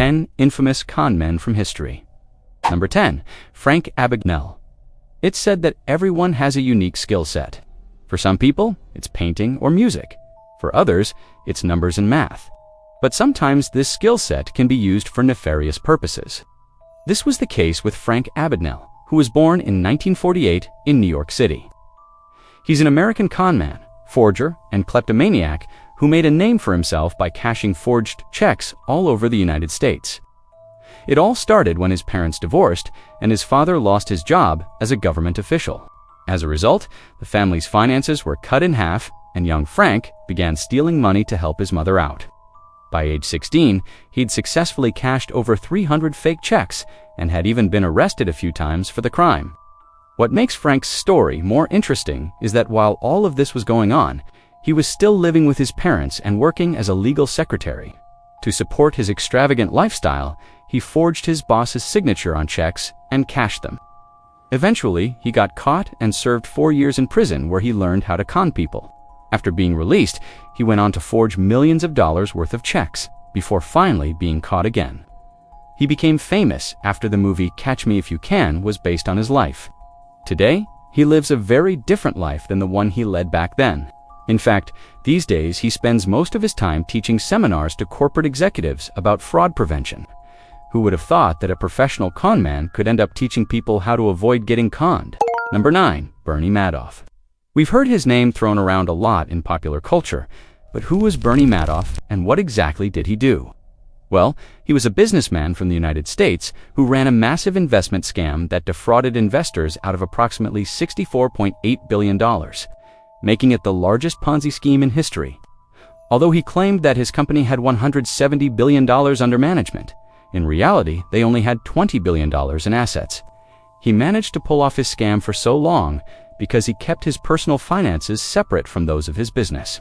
10 infamous con men from history. Number 10. Frank Abagnale. It's said that everyone has a unique skill set. For some people, it's painting or music. For others, it's numbers and math. But sometimes this skill set can be used for nefarious purposes. This was the case with Frank Abagnale, who was born in 1948 in New York City. He's an American conman, forger, and kleptomaniac who made a name for himself by cashing forged checks all over the United States. It all started when his parents divorced and his father lost his job as a government official. As a result, the family's finances were cut in half, and young Frank began stealing money to help his mother out. By age 16, he'd successfully cashed over 300 fake checks and had even been arrested a few times for the crime. What makes Frank's story more interesting is that while all of this was going on, he was still living with his parents and working as a legal secretary. To support his extravagant lifestyle, he forged his boss's signature on checks and cashed them. Eventually, he got caught and served 4 years in prison where he learned how to con people. After being released, he went on to forge millions of dollars worth of checks before finally being caught again. He became famous after the movie Catch Me If You Can was based on his life. Today, he lives a very different life than the one he led back then. In fact, these days he spends most of his time teaching seminars to corporate executives about fraud prevention. Who would have thought that a professional con man could end up teaching people how to avoid getting conned? Number 9. Bernie Madoff. We've heard his name thrown around a lot in popular culture, but who was Bernie Madoff and what exactly did he do? Well, he was a businessman from the United States who ran a massive investment scam that defrauded investors out of approximately $64.8 billion, making it the largest Ponzi scheme in history. Although he claimed that his company had $170 billion under management, in reality, they only had $20 billion in assets. He managed to pull off his scam for so long because he kept his personal finances separate from those of his business.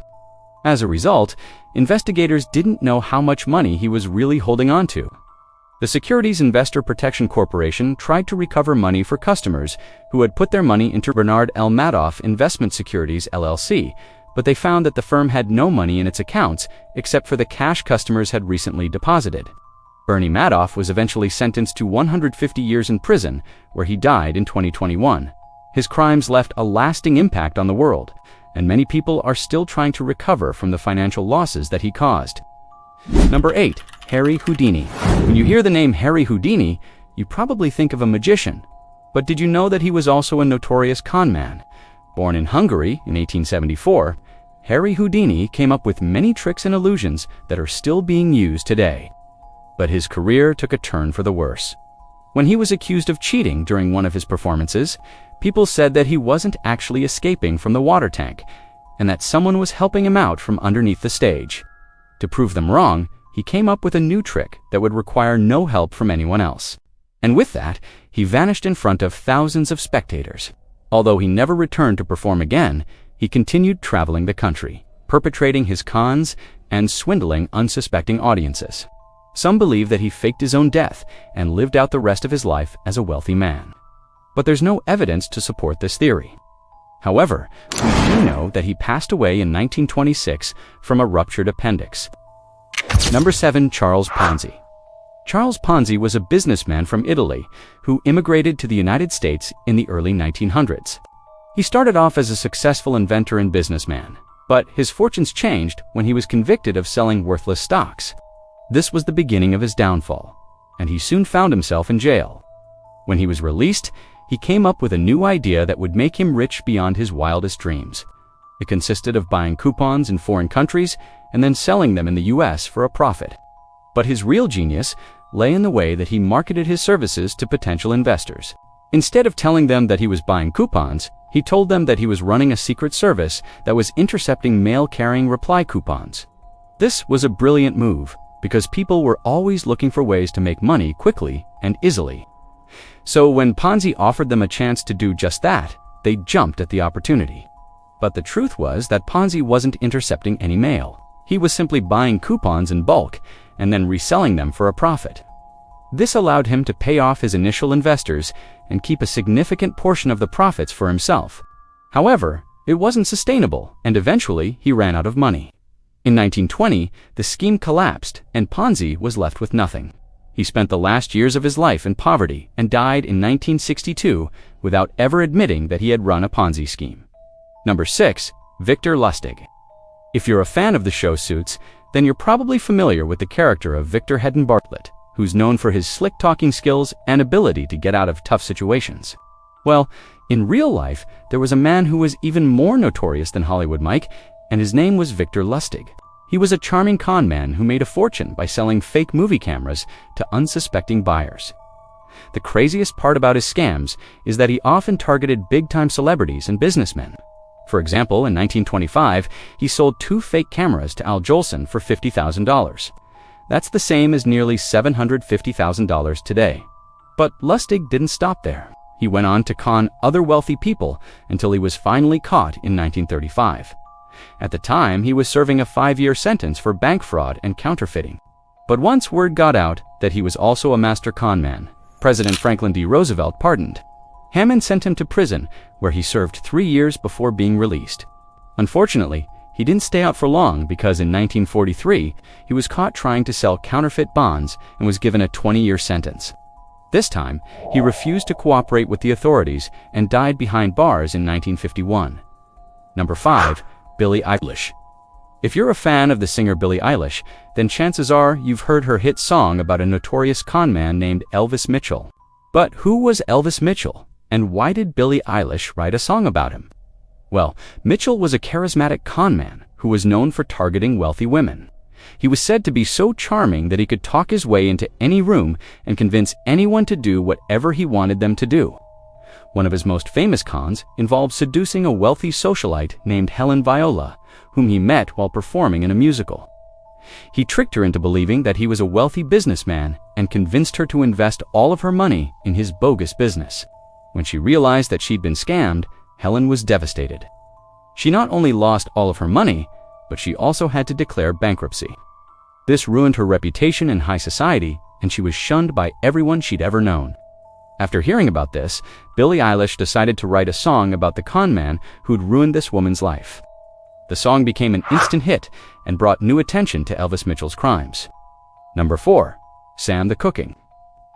As a result, investigators didn't know how much money he was really holding on to. The Securities Investor Protection Corporation tried to recover money for customers who had put their money into Bernard L. Madoff Investment Securities LLC, but they found that the firm had no money in its accounts except for the cash customers had recently deposited. Bernie Madoff was eventually sentenced to 150 years in prison, where he died in 2021. His crimes left a lasting impact on the world, and many people are still trying to recover from the financial losses that he caused. Number 8. Harry Houdini. When you hear the name Harry Houdini, you probably think of a magician. But did you know that he was also a notorious con man? Born in Hungary in 1874, Harry Houdini came up with many tricks and illusions that are still being used today. But his career took a turn for the worse. When he was accused of cheating during one of his performances, people said that he wasn't actually escaping from the water tank, and that someone was helping him out from underneath the stage. To prove them wrong, he came up with a new trick that would require no help from anyone else. And with that, he vanished in front of thousands of spectators. Although he never returned to perform again, he continued traveling the country, perpetrating his cons and swindling unsuspecting audiences. Some believe that he faked his own death and lived out the rest of his life as a wealthy man. But there's no evidence to support this theory. However, we do know that he passed away in 1926 from a ruptured appendix. Number 7. Charles Ponzi. Charles Ponzi was a businessman from Italy who immigrated to the United States in the early 1900s. He started off as a successful inventor and businessman, but his fortunes changed when he was convicted of selling worthless stocks. This was the beginning of his downfall, and he soon found himself in jail. When he was released, he came up with a new idea that would make him rich beyond his wildest dreams. It consisted of buying coupons in foreign countries and then selling them in the US for a profit. But his real genius lay in the way that he marketed his services to potential investors. Instead of telling them that he was buying coupons, he told them that he was running a secret service that was intercepting mail-carrying reply coupons. This was a brilliant move because people were always looking for ways to make money quickly and easily. So when Ponzi offered them a chance to do just that, they jumped at the opportunity. But the truth was that Ponzi wasn't intercepting any mail. He was simply buying coupons in bulk and then reselling them for a profit. This allowed him to pay off his initial investors and keep a significant portion of the profits for himself. However, it wasn't sustainable, and eventually he ran out of money. In 1920, the scheme collapsed and Ponzi was left with nothing. He spent the last years of his life in poverty and died in 1962 without ever admitting that he had run a Ponzi scheme. Number 6. Victor Lustig. If you're a fan of the show Suits, then you're probably familiar with the character of Victor Hedden Bartlett, who's known for his slick talking skills and ability to get out of tough situations. Well, in real life, there was a man who was even more notorious than Hollywood Mike, and his name was Victor Lustig. He was a charming con man who made a fortune by selling fake movie cameras to unsuspecting buyers. The craziest part about his scams is that he often targeted big-time celebrities and businessmen. For example, in 1925, he sold 2 fake cameras to Al Jolson for $50,000. That's the same as nearly $750,000 today. But Lustig didn't stop there. He went on to con other wealthy people until he was finally caught in 1935. At the time, he was serving a 5-year sentence for bank fraud and counterfeiting. But once word got out that he was also a master con man, President Franklin D. Roosevelt pardoned. Hammond sent him to prison, where he served 3 years before being released. Unfortunately, he didn't stay out for long because in 1943, he was caught trying to sell counterfeit bonds and was given a 20-year sentence. This time, he refused to cooperate with the authorities and died behind bars in 1951. Number 5. Billie Eilish. If you're a fan of the singer Billie Eilish, then chances are you've heard her hit song about a notorious con man named Elvis Mitchell. But who was Elvis Mitchell, and why did Billie Eilish write a song about him? Well, Mitchell was a charismatic con man who was known for targeting wealthy women. He was said to be so charming that he could talk his way into any room and convince anyone to do whatever he wanted them to do. One of his most famous cons involved seducing a wealthy socialite named Helen Viola, whom he met while performing in a musical. He tricked her into believing that he was a wealthy businessman and convinced her to invest all of her money in his bogus business. When she realized that she'd been scammed, Helen was devastated. She not only lost all of her money, but she also had to declare bankruptcy. This ruined her reputation in high society, and she was shunned by everyone she'd ever known. After hearing about this, Billie Eilish decided to write a song about the con man who'd ruined this woman's life. The song became an instant hit and brought new attention to Elvis Mitchell's crimes. Number 4. Sam the Cooking.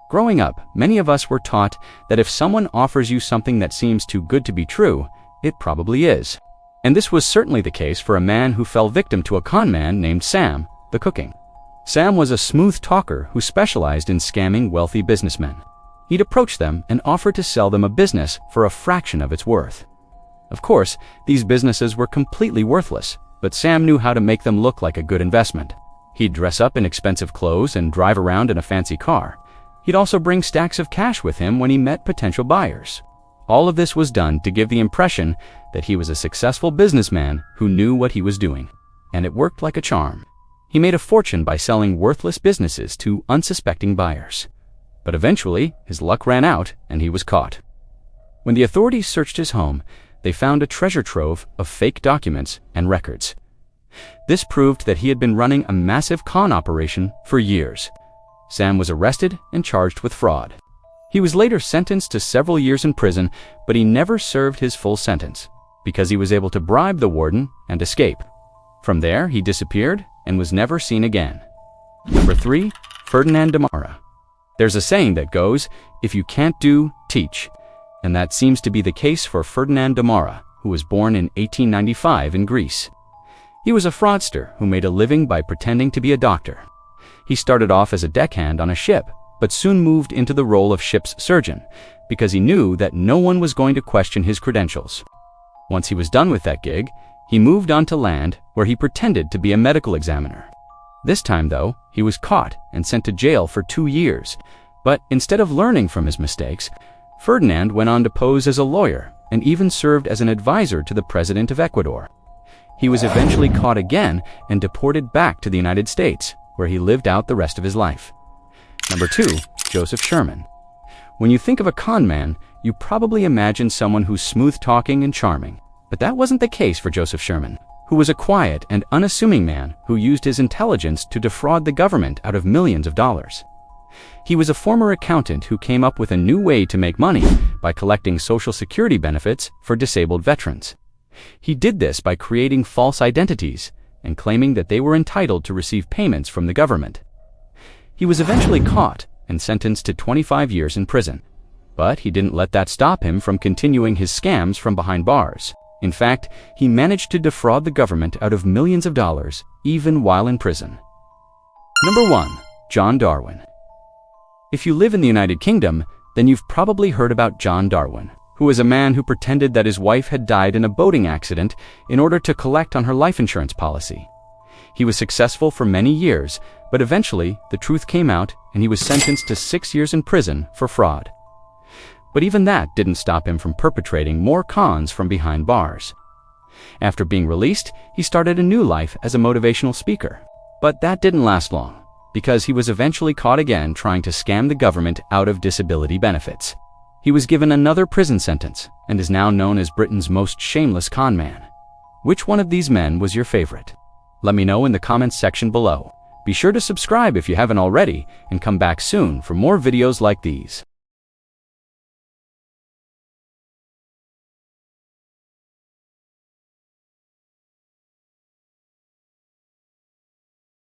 Growing up, many of us were taught that if someone offers you something that seems too good to be true, it probably is. And this was certainly the case for a man who fell victim to a con man named Sam the Cooking. Sam was a smooth talker who specialized in scamming wealthy businessmen. He'd approach them and offer to sell them a business for a fraction of its worth. Of course, these businesses were completely worthless, but Sam knew how to make them look like a good investment. He'd dress up in expensive clothes and drive around in a fancy car. He'd also bring stacks of cash with him when he met potential buyers. All of this was done to give the impression that he was a successful businessman who knew what he was doing. And it worked like a charm. He made a fortune by selling worthless businesses to unsuspecting buyers. But eventually, his luck ran out and he was caught. When the authorities searched his home, they found a treasure trove of fake documents and records. This proved that he had been running a massive con operation for years. Sam was arrested and charged with fraud. He was later sentenced to several years in prison, but he never served his full sentence because he was able to bribe the warden and escape. From there, he disappeared and was never seen again. Number 3. Ferdinand Demora. There's a saying that goes, if you can't do, teach. And that seems to be the case for Ferdinand Demora, who was born in 1895 in Greece. He was a fraudster who made a living by pretending to be a doctor. He started off as a deckhand on a ship, but soon moved into the role of ship's surgeon because he knew that no one was going to question his credentials. Once he was done with that gig, he moved on to land where he pretended to be a medical examiner. This time, though, he was caught and sent to jail for 2 years. But instead of learning from his mistakes, Ferdinand went on to pose as a lawyer and even served as an advisor to the president of Ecuador. He was eventually caught again and deported back to the United States, where he lived out the rest of his life. Number 2. Joseph Sherman. When you think of a con man, you probably imagine someone who's smooth-talking and charming. But that wasn't the case for Joseph Sherman, who was a quiet and unassuming man who used his intelligence to defraud the government out of millions of dollars. He was a former accountant who came up with a new way to make money by collecting Social Security benefits for disabled veterans. He did this by creating false identities and claiming that they were entitled to receive payments from the government. He was eventually caught and sentenced to 25 years in prison. But he didn't let that stop him from continuing his scams from behind bars. In fact, he managed to defraud the government out of millions of dollars, even while in prison. Number 1. John Darwin. If you live in the United Kingdom, then you've probably heard about John Darwin, who was a man who pretended that his wife had died in a boating accident in order to collect on her life insurance policy. He was successful for many years, but eventually the truth came out and he was sentenced to 6 years in prison for fraud. But even that didn't stop him from perpetrating more cons from behind bars. After being released, he started a new life as a motivational speaker. But that didn't last long, because he was eventually caught again trying to scam the government out of disability benefits. He was given another prison sentence and is now known as Britain's most shameless con man. Which one of these men was your favorite? Let me know in the comments section below. Be sure to subscribe if you haven't already, and come back soon for more videos like these.